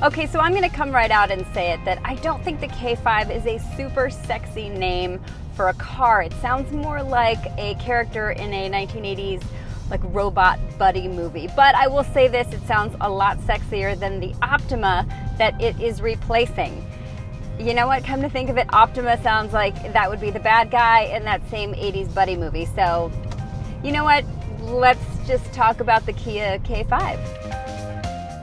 Okay, so I'm gonna come right out and say it that I don't think the K5 is a super sexy name for a car. It sounds more like a character in a 1980s like robot buddy movie. But I will say this, it sounds a lot sexier than the Optima that it is replacing. You know what, come to think of it, Optima sounds like that would be the bad guy in that same 80s buddy movie. So, you know what, let's just talk about the Kia K5.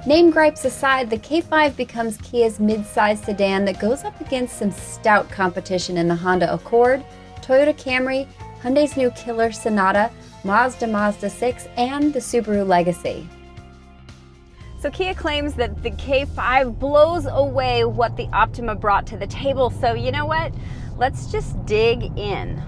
Name gripes aside, the K5 becomes Kia's mid-size sedan that goes up against some stout competition in the Honda Accord, Toyota Camry, Hyundai's new killer Sonata, Mazda 6, and the Subaru Legacy. So Kia claims that the K5 blows away what the Optima brought to the table. So you know what? Let's just dig in.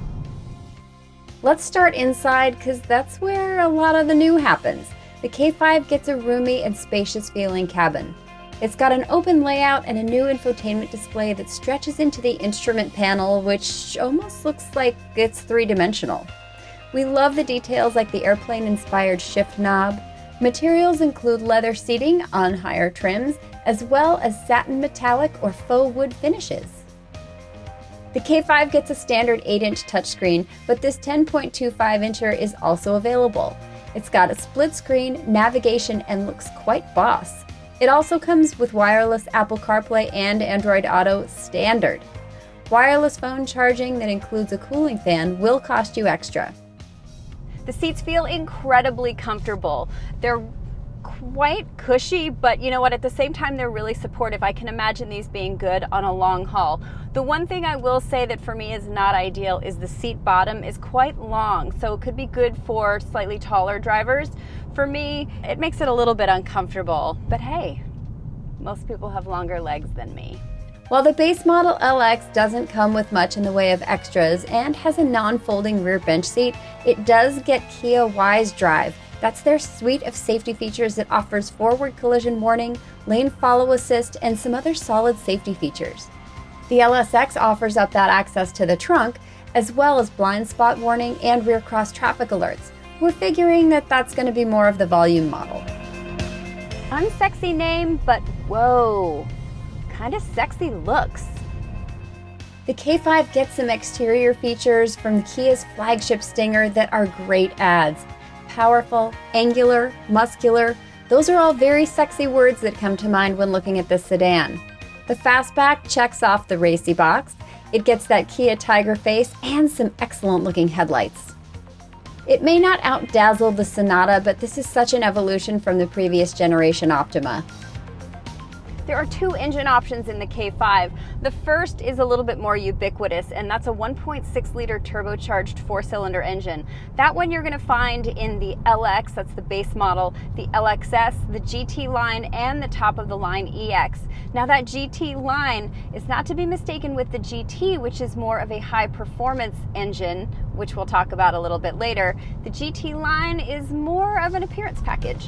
Let's start inside because that's where a lot of the new happens. The K5 gets a roomy and spacious feeling cabin. It's got an open layout and a new infotainment display that stretches into the instrument panel, which almost looks like it's three-dimensional. We love the details like the airplane-inspired shift knob. Materials include leather seating on higher trims, as well as satin-metallic or faux wood finishes. The K5 gets a standard 8-inch touchscreen, but this 10.25-incher is also available. It's got a split screen, navigation, and looks quite boss. It also comes with wireless Apple CarPlay and Android Auto standard. Wireless phone charging that includes a cooling fan will cost you extra. The seats feel incredibly comfortable. They're quite cushy, but you know what, at the same time they're really supportive. I can imagine these being good on a long haul. The one thing I will say that for me is not ideal is the seat bottom is quite long, so it could be good for slightly taller drivers. For me, it makes it a little bit uncomfortable, but hey, most people have longer legs than me. While the base model LX doesn't come with much in the way of extras and has a non-folding rear bench seat, it does get Kia Wise Drive. That's their suite of safety features that offers forward collision warning, lane follow assist, and some other solid safety features. The LSX offers up that access to the trunk, as well as blind spot warning and rear cross traffic alerts. We're figuring that that's going to be more of the volume model. Unsexy name, but whoa, kind of sexy looks. The K5 gets some exterior features from Kia's flagship Stinger that are great adds. Powerful, angular, muscular, those are all very sexy words that come to mind when looking at this sedan. The fastback checks off the racy box. It gets that Kia Tiger face and some excellent looking headlights. It may not outdazzle the Sonata, but this is such an evolution from the previous generation Optima. There are two engine options in the K5. The first is a little bit more ubiquitous, and that's a 1.6-liter turbocharged 4-cylinder engine. That one you're going to find in the LX, that's the base model, the LXS, the GT line, and the top-of-the-line EX. Now that GT line is not to be mistaken with the GT, which is more of a high-performance engine, which we'll talk about a little bit later. The GT line is more of an appearance package.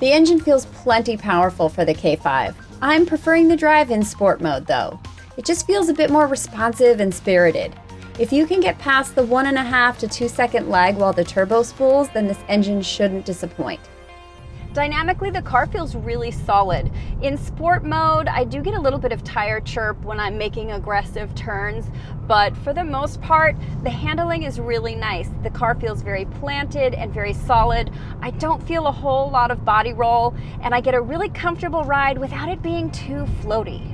The engine feels plenty powerful for the K5. I'm preferring the drive-in sport mode though. It just feels a bit more responsive and spirited. If you can get past the 1.5 to 2 second lag while the turbo spools, then this engine shouldn't disappoint. Dynamically, the car feels really solid. In sport mode, I do get a little bit of tire chirp when I'm making aggressive turns, but for the most part, the handling is really nice. The car feels very planted and very solid. I don't feel a whole lot of body roll, and I get a really comfortable ride without it being too floaty.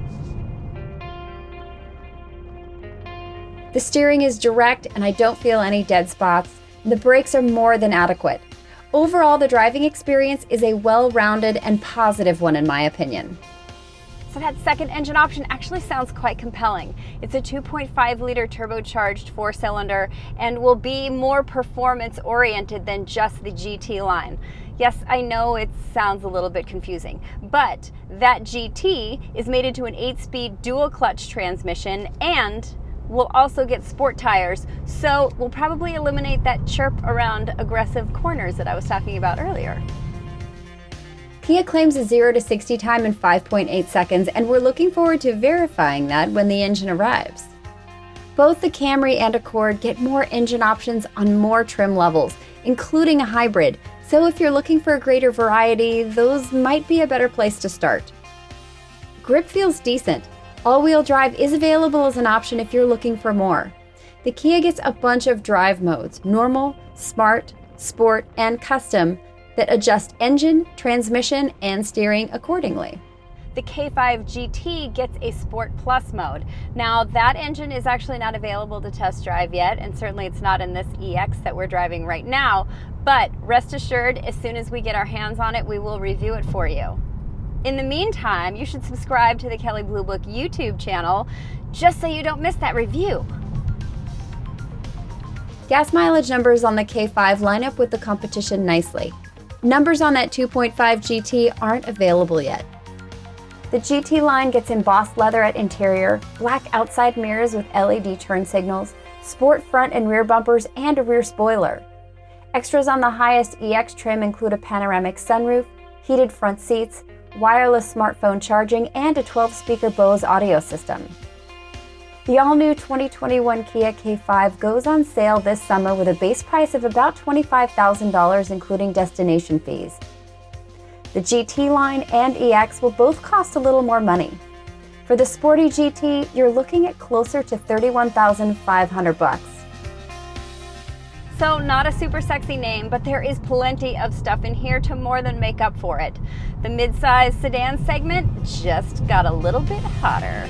The steering is direct and I don't feel any dead spots. The brakes are more than adequate. Overall, the driving experience is a well-rounded and positive one in my opinion. So that second engine option actually sounds quite compelling. It's a 2.5-liter turbocharged 4-cylinder and will be more performance-oriented than just the GT line. Yes, I know it sounds a little bit confusing, but that GT is mated to an 8-speed dual-clutch transmission and will also get sport tires, so we'll probably eliminate that chirp around aggressive corners that I was talking about earlier. Kia claims a 0 to 60 time in 5.8 seconds, and we're looking forward to verifying that when the engine arrives. Both the Camry and Accord get more engine options on more trim levels, including a hybrid, so if you're looking for a greater variety, those might be a better place to start. grip feels decent. All-wheel drive is available as an option if you're looking for more. The Kia gets a bunch of drive modes: normal, smart, sport, and custom, that adjust engine, transmission, and steering accordingly. The K5 GT gets a Sport Plus mode. Now, that engine is actually not available to test drive yet, and certainly it's not in this EX that we're driving right now, but rest assured, as soon as we get our hands on it, we will review it for you. In the meantime, you should subscribe to the Kelley Blue Book YouTube channel just so you don't miss that review. Gas mileage numbers on the K5 line up with the competition nicely. Numbers on that 2.5 GT aren't available yet. The GT line gets embossed leatherette interior, black outside mirrors with LED turn signals, sport front and rear bumpers, and a rear spoiler. Extras on the highest EX trim include a panoramic sunroof, heated front seats, wireless smartphone charging, and a 12-speaker Bose audio system. The all-new 2021 Kia K5 goes on sale this summer with a base price of about $25,000, including destination fees. The GT line and EX will both cost a little more money. For the sporty GT, you're looking at closer to $31,500. So, not a super sexy name, but there is plenty of stuff in here to more than make up for it. The mid-size sedan segment just got a little bit hotter.